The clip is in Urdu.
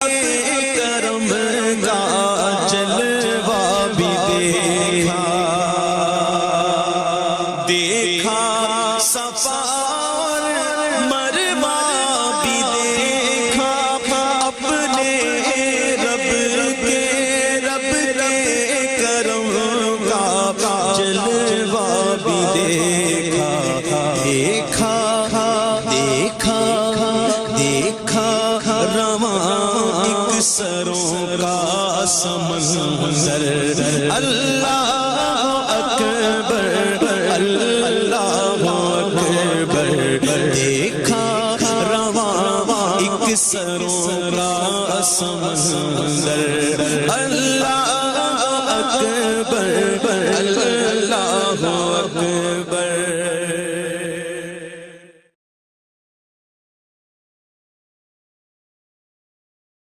کرم کا جلوہ بھی دیکھا، دیکھا صفا اور مروہ بھی دیکھا، اپنے رب کے کرم کا جلوہ بھی دیکھا، دیکھا دیکھا دیکھا رواں ایک سروں کا سمندر، اللہ اکبر اللہ اکبر، دیکھا رواں ایک سروں کا سمندر،